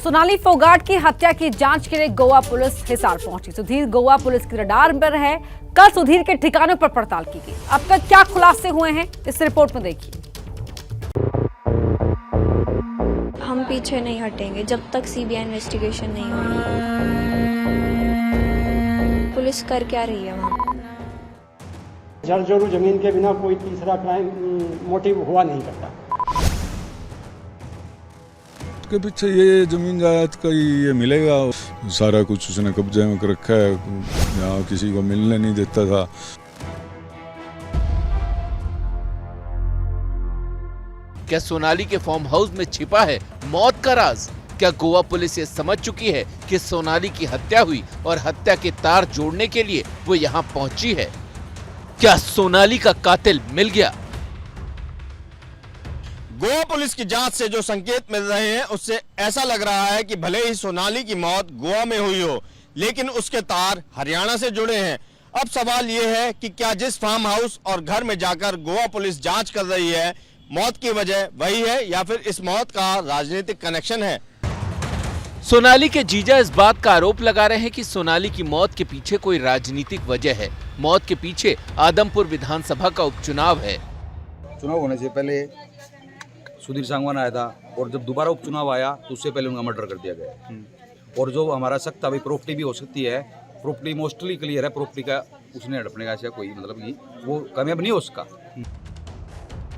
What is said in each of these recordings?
सोनाली फोगाट की हत्या की जांच के लिए गोवा पुलिस हिसार पहुंची। सुधीर गोवा पुलिस की रडार पर है। कल सुधीर के ठिकानों पर पड़ताल की गई। अब तक क्या खुलासे हुए हैं इस रिपोर्ट में देखिए। हम पीछे नहीं हटेंगे जब तक सीबीआई इन्वेस्टिगेशन नहीं होगी। पुलिस कर क्या रही है वहाँ? जरजोरू जमीन के बिना कोई तीसरा क्राइम मोटिव हुआ नहीं करता। उसके पीछे ये जमीन जायदाद का ये मिलेगा, सारा कुछ उसने कब्जे में कर रखा है, यहाँ किसी को मिलने नहीं देता था। क्या सोनाली के फार्म हाउस में छिपा है मौत का राज? क्या गोवा पुलिस ये समझ चुकी है कि सोनाली की हत्या हुई और हत्या के तार जोड़ने के लिए वो यहाँ पहुंची है? क्या सोनाली का कातिल मिल गया? गोवा पुलिस की जांच से जो संकेत मिल रहे हैं उससे ऐसा लग रहा है कि भले ही सोनाली की मौत गोवा में हुई हो, लेकिन उसके तार हरियाणा से जुड़े हैं। अब सवाल यह है कि क्या जिस फार्म हाउस और घर में जाकर गोवा पुलिस जांच कर रही है, मौत की वजह वही है या फिर इस मौत का राजनीतिक कनेक्शन है? सोनाली के जीजा इस बात का आरोप लगा रहे हैं कि सोनाली की मौत के पीछे कोई राजनीतिक वजह है। मौत के पीछे आदमपुर विधानसभा का उपचुनाव है। चुनाव होने से पहले सुधीर सांगवान आया था और जब दोबारा उपचुनाव आया तो उससे पहले उनका मर्डर कर दिया गया। और जो हमारा शक था भाई प्रॉपर्टी भी हो सकती है, प्रॉपर्टी मोस्टली क्लियर है, प्रॉपर्टी का उसने हड़पने का ऐसा कोई मतलब कि वो कामयाब नहीं हो उसका।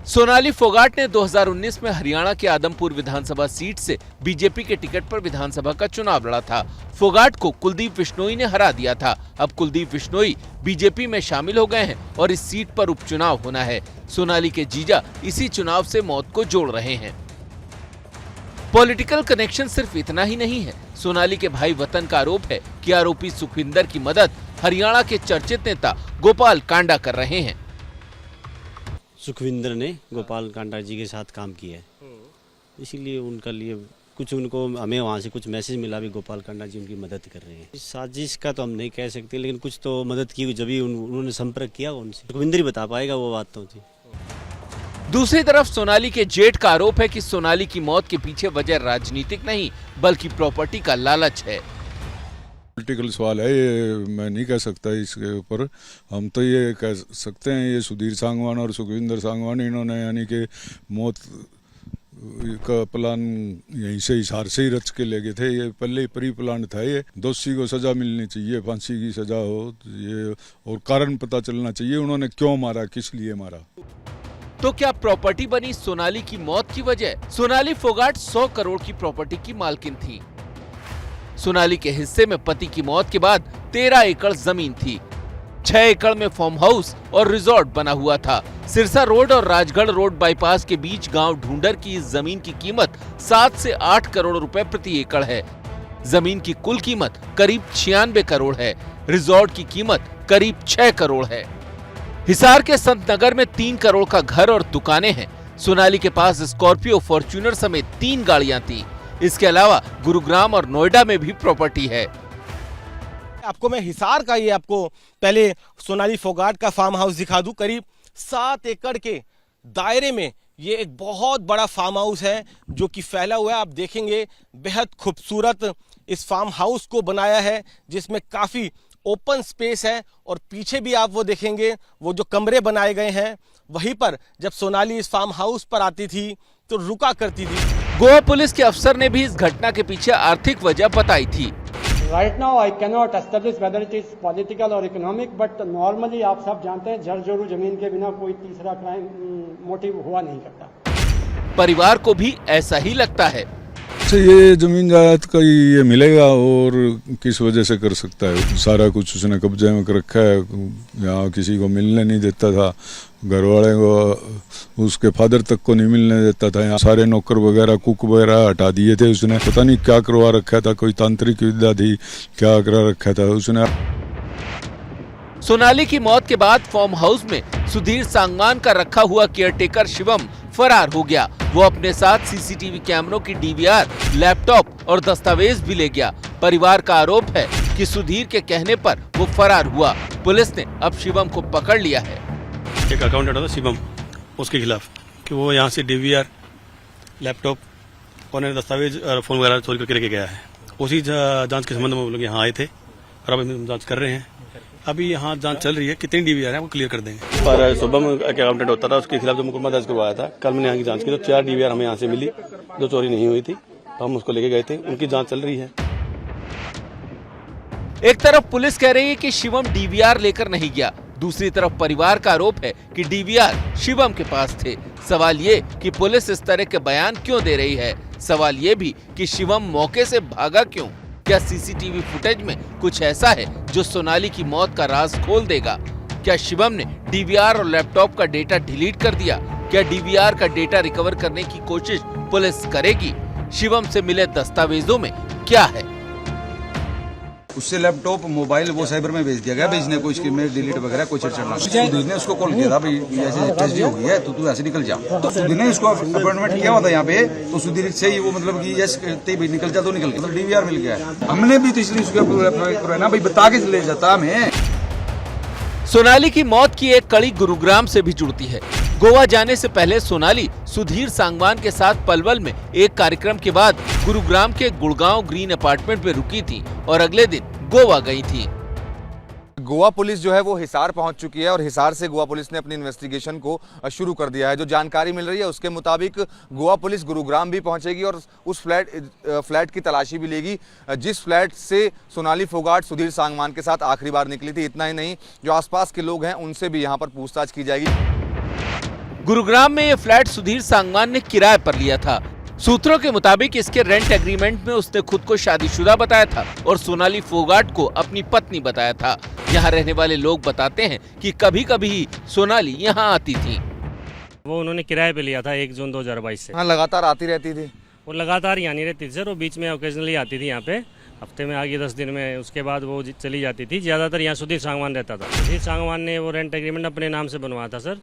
सोनाली फोगाट ने 2019 में हरियाणा के आदमपुर विधानसभा सीट से बीजेपी के टिकट पर विधानसभा का चुनाव लड़ा था। फोगाट को कुलदीप बिश्नोई ने हरा दिया था। अब कुलदीप बिश्नोई बीजेपी में शामिल हो गए हैं और इस सीट पर उपचुनाव होना है। सोनाली के जीजा इसी चुनाव से मौत को जोड़ रहे हैं। पॉलिटिकल कनेक्शन सिर्फ इतना ही नहीं है। सोनाली के भाई वतन का आरोप है कि आरोपी सुखविंदर की मदद हरियाणा के चर्चित नेता गोपाल कांडा कर रहे हैं। सुखविंदर ने गोपाल कांडा जी के साथ काम किया है, इसीलिए उनका लिए कुछ उनको हमें वहाँ से कुछ मैसेज मिला भी गोपाल कांडा जी उनकी मदद कर रहे हैं। इस साजिश का तो हम नहीं कह सकते, लेकिन कुछ तो मदद की जब ही उन्होंने संपर्क किया उनसे। सुखविंदर ही बता पाएगा वो बात तो थी। दूसरी तरफ सोनाली के जेठ का आरोप है कि सोनाली की मौत के पीछे वजह राजनीतिक नहीं बल्कि प्रॉपर्टी का लालच है। पॉलिटिकल सवाल है ये, मैं नहीं कह सकता इसके ऊपर। हम तो ये कह सकते हैं ये सुधीर सांगवान और सुखविंदर सांगवान इन्होंने यानी कि मौत का प्लान यहीं से हिसार से ही रच के ले गए थे। ये पहले ही प्री प्लान था। ये दोषी को सजा मिलनी चाहिए, फांसी की सजा हो ये, और कारण पता चलना चाहिए उन्होंने क्यों मारा, किस लिए मारा। तो क्या प्रॉपर्टी बनी सोनाली की मौत की वजह? सोनाली फोगाट 100 करोड़ की प्रॉपर्टी की मालकिन थी। सोनाली के हिस्से में पति की मौत के बाद 13 एकड़ जमीन थी। 6 एकड़ में फार्म हाउस और रिजॉर्ट बना हुआ था। सिरसा रोड और राजगढ़ रोड बाईपास के बीच गांव ढूंढर की इस जमीन की कीमत 7 से 8 करोड़ रुपए प्रति एकड़ है। जमीन की कुल कीमत करीब 96 करोड़ है। रिजॉर्ट की कीमत करीब 6 करोड़ है। हिसार के संत नगर में 3 करोड़ का घर और दुकानें हैं। सोनाली के पास स्कॉर्पियो, फॉर्च्यूनर समेत 3 गाड़ियां थी। इसके अलावा गुरुग्राम और नोएडा में भी प्रॉपर्टी है। आपको मैं हिसार का ये आपको पहले सोनाली फोगाट का फार्म हाउस दिखा दूं। करीब 7 एकड़ के दायरे में ये एक बहुत बड़ा फार्म हाउस है जो कि फैला हुआ है। आप देखेंगे बेहद खूबसूरत इस फार्म हाउस को बनाया है, जिसमें काफी ओपन स्पेस है। और पीछे भी आप वो देखेंगे वो जो कमरे बनाए गए हैं, वहीं पर जब सोनाली इस फार्म हाउस पर आती थी तो रुका करती थी। गोवा पुलिस के अफसर ने भी इस घटना के पीछे आर्थिक वजह बताई थी। Right now I cannot establish whether it is political or economic, but normally आप सब जानते हैं जरजोरू जमीन के बिना कोई तीसरा क्राइम मोटिव हुआ नहीं करता। परिवार को भी ऐसा ही लगता है। अच्छा, ये जमीन जायदाद का ये मिलेगा और किस वजह से कर सकता है? सारा कुछ उसने कब्जे में कर रखा है, यहाँ किसी को मिलने नहीं देता था। घर वाले को, उसके फादर तक को नहीं मिलने देता था। यहाँ सारे नौकर वगैरह, कुक वगैरह हटा दिए थे उसने। पता नहीं क्या करवा रखा था, कोई तांत्रिक विद्या थी, क्या करा रखा था उसने। सोनाली की मौत के बाद फार्म हाउस में सुधीर सांगवान का रखा हुआ केयरटेकर शिवम फरार हो गया। वो अपने साथ सीसीटीवी कैमरों की डीवीआर, लैपटॉप और दस्तावेज भी ले गया। परिवार का आरोप है कि सुधीर के कहने पर वो फरार हुआ। पुलिस ने अब शिवम को पकड़ लिया है। एक अकाउंटेंट था शिवम, उसके खिलाफ कि वो यहाँ से डीवीआर, लैपटॉप उन्होंने दस्तावेज और फोन वगैरह चोरी करके लेके गया है। उसी जांच के संबंध में वो लोग यहाँ आए थे और अब हम जांच कर रहे हैं। अभी यहाँ जांच चल रही है, कितनी डीवीआर है वो क्लियर कर देंगे। पर शुभम अकाउंटेंट होता था, उसके खिलाफ जो मुकदमा दर्ज करवाया था, कल मैंने यहाँ की जांच की तो 4 डीवीआर हमें यहाँ से मिली जो चोरी नहीं हुई थी, हम उसको लेके गए थे, उनकी जांच चल रही है। एक तरफ पुलिस कह रही है कि शिवम डीवीआर लेकर नहीं गया, दूसरी तरफ परिवार का आरोप है कि डीवीआर शिवम के पास थे। सवाल ये कि पुलिस इस तरह के बयान क्यों दे रही है। सवाल ये भी कि शिवम मौके से भागा क्यों। क्या सीसीटीवी फुटेज में कुछ ऐसा है जो सोनाली की मौत का राज खोल देगा? क्या शिवम ने डीवीआर और लैपटॉप का डेटा डिलीट कर दिया? क्या डीवीआर का डेटा रिकवर करने की कोशिश पुलिस करेगी? शिवम से मिले दस्तावेजों में क्या है? उससे लैपटॉप मोबाइल वो साइबर में भेज दिया गया भाई, इसने कोई इसकी में डिलीट वगैरह कोई चढ़ना। सुधीर ने उसको कॉल किया था भाई ऐसे ट्रेजेडी हो गई है तो तू ऐसे निकल जा। तो सुधीर ने उसको अपॉइंटमेंट किया हुआ था यहाँ पे, तो सुधीर से ही वो मतलब कि यस कहते भाई निकल जा, तो निकल गया, मतलब डीवीआर मिल गया है। हमने भी तो इसलिए उसको ना भाई बता के ले जाता हमें। सोनाली की मौत की एक कड़ी गुरुग्राम से भी जुड़ती है। गोवा जाने से पहले सोनाली सुधीर सांगवान के साथ पलवल में एक कार्यक्रम के बाद गुरुग्राम के गुड़गांव ग्रीन अपार्टमेंट में रुकी थी और अगले दिन गोवा गई थी। गोवा पुलिस जो है वो हिसार पहुंच चुकी है और हिसार से गोवा पुलिस ने अपनी इन्वेस्टिगेशन को शुरू कर दिया है। जो जानकारी मिल रही है उसके मुताबिक गोवा पुलिस गुरुग्राम भी पहुंचेगी और उस फ्लैट की तलाशी भी लेगी जिस फ्लैट से सोनाली फोगाट सुधीर सांगवान के साथ आखिरी बार निकली थी। इतना ही नहीं, जो आसपास के लोग हैं उनसे भी यहाँ पर पूछताछ की जाएगी। गुरुग्राम में ये फ्लैट सुधीर सांगवान ने किराए पर लिया था। सूत्रों के मुताबिक इसके रेंट एग्रीमेंट में उसने खुद को शादीशुदा बताया था और सोनाली फोगाट को अपनी पत्नी बताया था। यहाँ रहने वाले लोग बताते हैं कि कभी कभी सोनाली यहाँ आती थी। वो उन्होंने किराए पे लिया था 1 जून 2022 से। हाँ, लगातार आती रहती थी। वो लगातार यहाँ नहीं रहती थी सर, वो बीच में ओकेजनली आती थी यहाँ पे, हफ्ते में आगे 10 दिन में, उसके बाद वो चली जाती थी। ज्यादातर यहाँ सुधीर सांगवान रहता था। सुधीर सांगवान ने वो रेंट एग्रीमेंट अपने नाम से बनवाया था सर।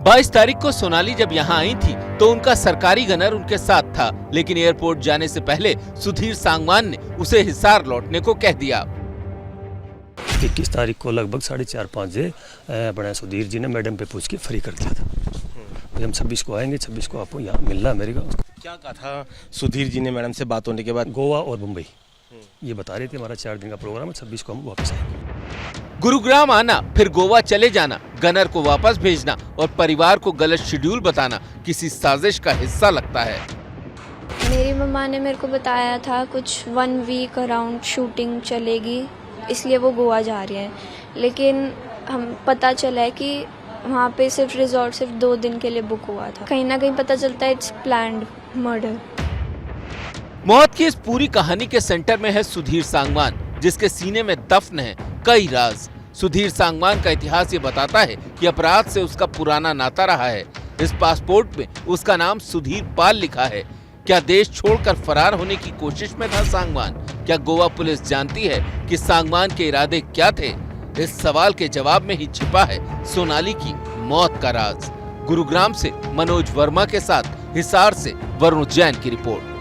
22 तारीख को सोनाली जब यहाँ आई थी तो उनका सरकारी गनर उनके साथ था, लेकिन एयरपोर्ट जाने से पहले सुधीर सांगवान ने उसे हिसार लौटने को कह दिया। 21 तारीख को लगभग 4:30-5 बजे बड़ा सुधीर जी ने मैडम पे पूछ के फ्री कर दिया था। हम 26 को आएंगे, 26 को आपको यहाँ मिलना मेरे को। क्या कहा था सुधीर जी ने मैडम से बात होने के बाद? गोवा और मुंबई ये बता रहे थे हमारा 4 दिन का प्रोग्राम है, 26 को हम वापस आएंगे। गुरुग्राम आना, फिर गोवा चले जाना, गनर को वापस भेजना और परिवार को गलत शेड्यूल बताना किसी साजिश का हिस्सा लगता है। मेरी मम्मा ने मेरे को बताया था कुछ 1 वीक अराउंड शूटिंग चलेगी, इसलिए वो गोवा जा रही हैं। लेकिन हम पता चला है कि वहाँ पे सिर्फ रिजॉर्ट सिर्फ 2 दिन के लिए बुक हुआ था। कहीं ना कहीं पता चलता है इट्स प्लान्ड मर्डर। मौत की इस पूरी कहानी के सेंटर में है सुधीर सांगवान, जिसके सीने में दफन है कई राज। सुधीर सांगवान का इतिहास ये बताता है कि अपराध से उसका पुराना नाता रहा है। इस पासपोर्ट में उसका नाम सुधीर पाल लिखा है। क्या देश छोड़कर फरार होने की कोशिश में था सांगवान? क्या गोवा पुलिस जानती है कि सांगवान के इरादे क्या थे? इस सवाल के जवाब में ही छिपा है सोनाली की मौत का राज। गुरुग्राम से मनोज वर्मा के साथ हिसार से वरुण जैन की रिपोर्ट।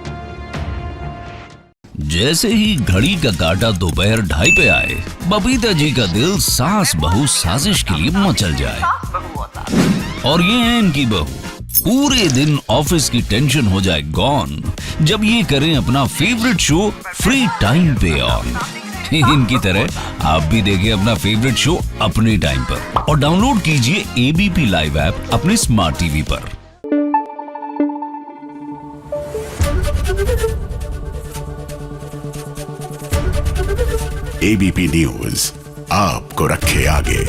जैसे ही घड़ी का काटा दोपहर 2:30 पे आए, बबीता जी का दिल सास बहू साजिश के लिए मचल जाए। और ये है इनकी बहू, पूरे दिन ऑफिस की टेंशन हो जाए गॉन जब ये करें अपना फेवरेट शो फ्री टाइम पे ऑन। इनकी तरह आप भी देखें अपना फेवरेट शो अपने टाइम पर और डाउनलोड कीजिए एबीपी लाइव ऐप अपने स्मार्ट टीवी पर। एबीपी न्यूज आपको रखे आगे।